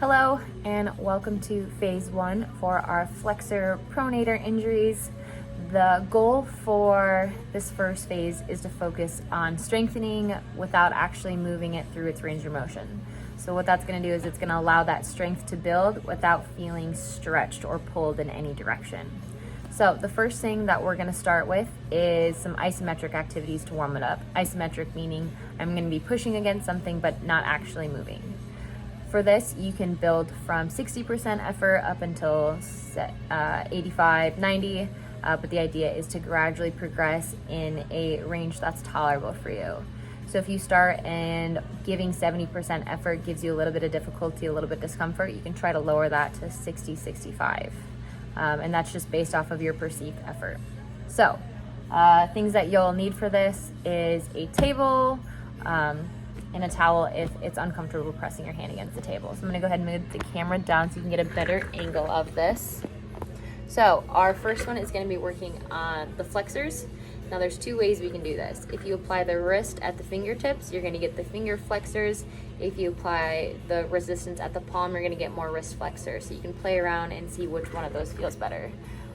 Hello and welcome to phase 1 for our flexor pronator injuries. The goal for this first phase is to focus on strengthening without actually moving it through its range of motion. So what that's going to do is it's going to allow that strength to build without feeling stretched or pulled in any direction. So the first thing that we're going to start with is some isometric activities to warm it up. Isometric meaning I'm going to be pushing against something but not actually moving. For this, you can build from 60% effort up until 85, 90, but the idea is to gradually progress in a range that's tolerable for you. So if you start and giving 70% effort gives you a little bit of difficulty, a little bit of discomfort, you can try to lower that to 60, 65. And that's just based off of your perceived effort. So things that you'll need for this is a table, and a towel if it's uncomfortable pressing your hand against the table. So I'm gonna go ahead and move the camera down so you can get a better angle of this. So our first one is gonna be working on the flexors. Now there's two ways we can do this. If you apply the wrist at the fingertips, you're gonna get the finger flexors. If you apply the resistance at the palm, you're gonna get more wrist flexors. So you can play around and see which one of those feels better.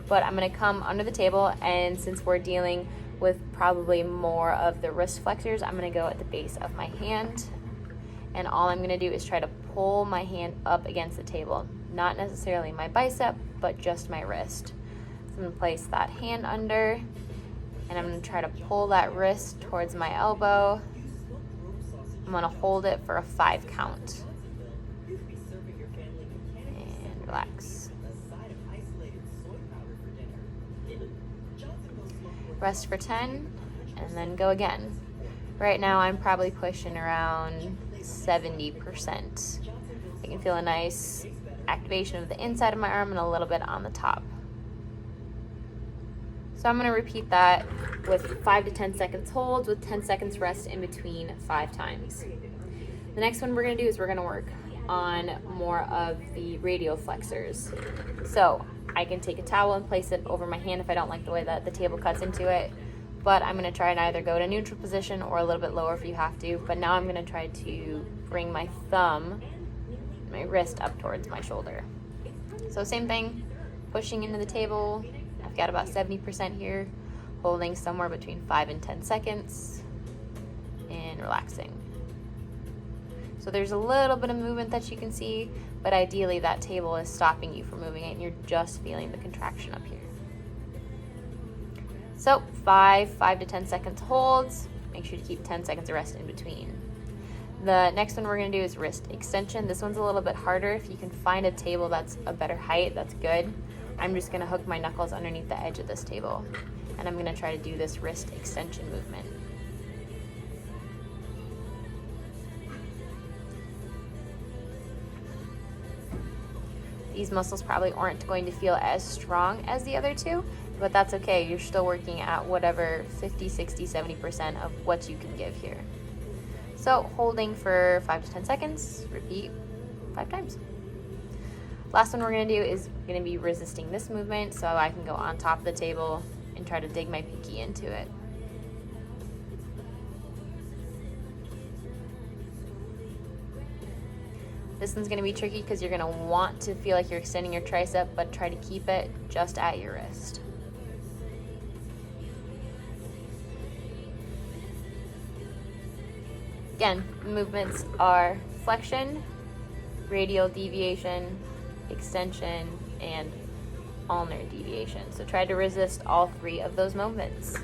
But I'm gonna come under the table, and since we're dealing with probably more of the wrist flexors, I'm gonna go at the base of my hand, and all I'm gonna do is try to pull my hand up against the table, not necessarily my bicep, but just my wrist. So I'm gonna place that hand under, and I'm gonna try to pull that wrist towards my elbow. I'm gonna hold it for a 5 count. And relax. Rest for 10, and then go again. Right now I'm probably pushing around 70%. I can feel a nice activation of the inside of my arm and a little bit on the top. So I'm gonna repeat that with 5 to 10 seconds holds with 10 seconds rest in between 5 times. The next one we're gonna do is we're gonna work on more of the radial flexors. So I can take a towel and place it over my hand if I don't like the way that the table cuts into it. But I'm gonna try and either go to neutral position or a little bit lower if you have to. But now I'm gonna try to bring my thumb, my wrist up towards my shoulder. So same thing, pushing into the table. I've got about 70% here, holding somewhere between 5 and 10 seconds, and relaxing. So there's a little bit of movement that you can see, but ideally that table is stopping you from moving it and you're just feeling the contraction up here. So 5 to 10 seconds holds. Make sure to keep 10 seconds of rest in between. The next one we're gonna do is wrist extension. This one's a little bit harder. If you can find a table that's a better height, that's good. I'm just gonna hook my knuckles underneath the edge of this table, and I'm gonna try to do this wrist extension movement. These muscles probably aren't going to feel as strong as the other two, but that's okay. You're still working at whatever 50, 60, 70% of what you can give here. So holding for 5 to 10 seconds, repeat 5 times. Last one we're gonna do is gonna be resisting this movement, so I can go on top of the table and try to dig my pinky into it. This one's gonna be tricky because you're gonna want to feel like you're extending your tricep, but try to keep it just at your wrist. Again, movements are flexion, radial deviation, extension, and ulnar deviation. So try to resist all 3 of those movements.